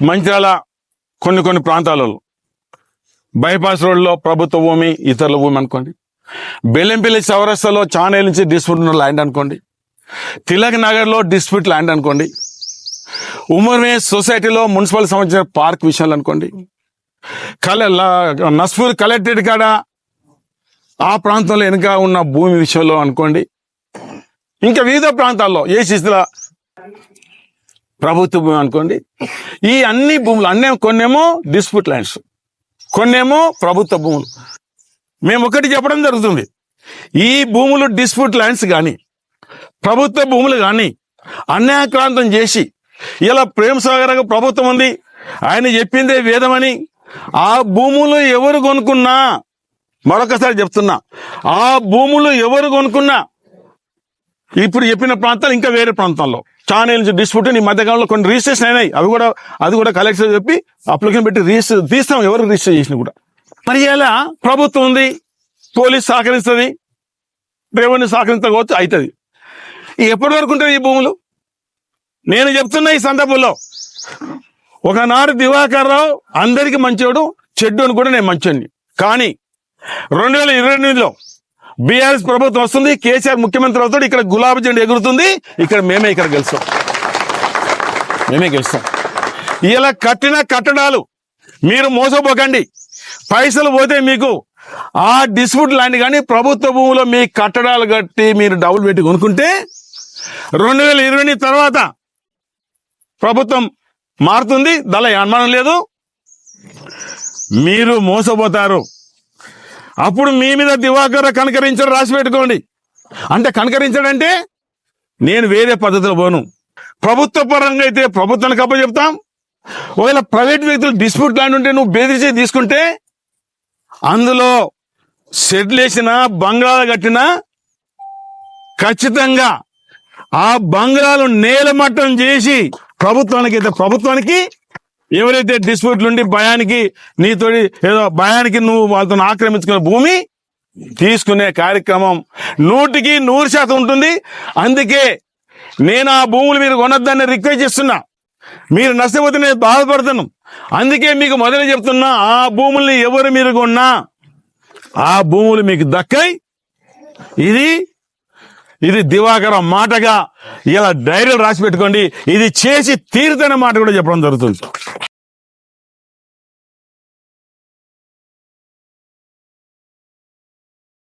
మంచిర్యాల కొన్ని ప్రాంతాలలో బైపాస్ రోడ్లో ప్రభుత్వ భూమి, ఇతరుల భూమి అనుకోండి. బెల్లంపల్లి చౌరస్తాలో చానేళ్ళ నుంచి డిస్ప్యూట్ ఉన్న ల్యాండ్ అనుకోండి. తిలక్ నగర్లో డిస్ప్యూట్ ల్యాండ్ అనుకోండి. ఉమర్మే సొసైటీలో మున్సిపల్ సంబంధించిన పార్క్ విషయాలు అనుకోండి. నస్పూర్ కలెక్టరేట్ కాడ ఆ ప్రాంతంలో వెనుక ఉన్న భూమి విషయంలో అనుకోండి. ఇంకా వివిధ ప్రాంతాల్లో ఏ శిస్తుల ప్రభుత్వ భూమి అనుకోండి. ఈ అన్ని భూములు కొన్నేమో డిస్ప్యూట్ ల్యాండ్స్, కొన్నేమో ప్రభుత్వ భూములు. మేము ఒకటి చెప్పడం జరుగుతుంది, ఈ భూములు డిస్ప్యూట్ ల్యాండ్స్ కానీ ప్రభుత్వ భూములు కానీ అన్యాక్రాంతం చేసి ఇలా ప్రేమ్ సాగర్ ప్రభుత్వం ఉంది, ఆయన చెప్పిందే వేదమని ఆ భూములు ఎవరు కొనుక్కున్నా, మరొకసారి చెప్తున్నా, ఆ భూములు ఎవరు కొనుక్కున్నా ఇప్పుడు చెప్పిన ప్రాంతాలు ఇంకా వేరే ప్రాంతాల్లో చాలా నుంచి డిస్ప్యూట్ ఈ మధ్యకాలంలో కొన్ని రిజిస్ట్రేషన్ అయినాయి. అది కూడా కలెక్టర్ చెప్పి అప్లికేషన్ పెట్టి రిజిస్టర్ తీస్తాం, ఎవరు రిజిస్టర్ చేసిన కూడా. మరి ఇలా ప్రభుత్వం ఉంది, పోలీస్ సహకరిస్తుంది, రెవెన్యూ సహకరించకపోవచ్చు, అవుతుంది. ఎప్పటి వరకు ఉంటుంది ఈ భూములు? నేను చెప్తున్నా ఈ సందర్భంలో, ఒకనాడు దివాకర్ రావు అందరికి మంచోడు, చెడ్డు అని కూడా నేను మంచోడిని. కానీ 2028లో బీఆర్ఎస్ ప్రభుత్వం వస్తుంది, కేసీఆర్ ముఖ్యమంత్రి అవుతాడు, ఇక్కడ గులాబీ జెండా ఎగురుతుంది, ఇక్కడ మేమే గెలుస్తాం. ఇలా కట్టిన కట్టడాలు మీరు మోసపోకండి. పైసలు పోతే మీకు ఆ డిస్ప్యూట్ ల్యాండ్ కానీ ప్రభుత్వ భూమిలో మీ కట్టడాలు కట్టి మీరు డబ్బులు పెట్టి కొనుక్కుంటే 2020 తర్వాత ప్రభుత్వం మారుతుంది, దానిలో అనుమానం లేదు. మీరు మోసపోతారు. అప్పుడు మీ మీద దివాకర్ కనకరించడం రాసి పెట్టుకోండి. అంటే కనకరించడంటే నేను వేరే పద్ధతిలో పోను. ప్రభుత్వ పరంగా అయితే ప్రభుత్వానికి అప్పచెప్తాం. ఒకవేళ ప్రైవేట్ వ్యక్తులు డిస్ప్యూట్ ల్యాండ్ ఉంటే నువ్వు బెదిరించి తీసుకుంటే అందులో షెడ్లు వేసినా బంగ్లాలు కట్టినా ఖచ్చితంగా ఆ బంగ్లాలు నేలమట్టం చేసి ప్రభుత్వానికి ఎవరైతే డిస్ప్యూట్లు ఉండి భయానికి నీతోటి ఏదో భయానికి నువ్వు వాళ్ళతో ఆక్రమించుకున్న భూమి తీసుకునే కార్యక్రమం 100% ఉంటుంది. అందుకే నేను ఆ భూములు మీరు కొనొద్దని రిక్వెస్ట్ చేస్తున్నా. మీరు నష్టపోతే నేను బాధపడుతున్నాను. అందుకే మీకు మొదలు చెప్తున్నా, ఆ భూముల్ని ఎవరు మీరు కొన్నా ఆ భూములు మీకు దక్కాయి. ఇది దివాకర్ మాటగా ఇలా డైరీలు రాసి పెట్టుకోండి. ఇది చేసి తీరుతనే మాట కూడా చెప్పడం జరుగుతుంది.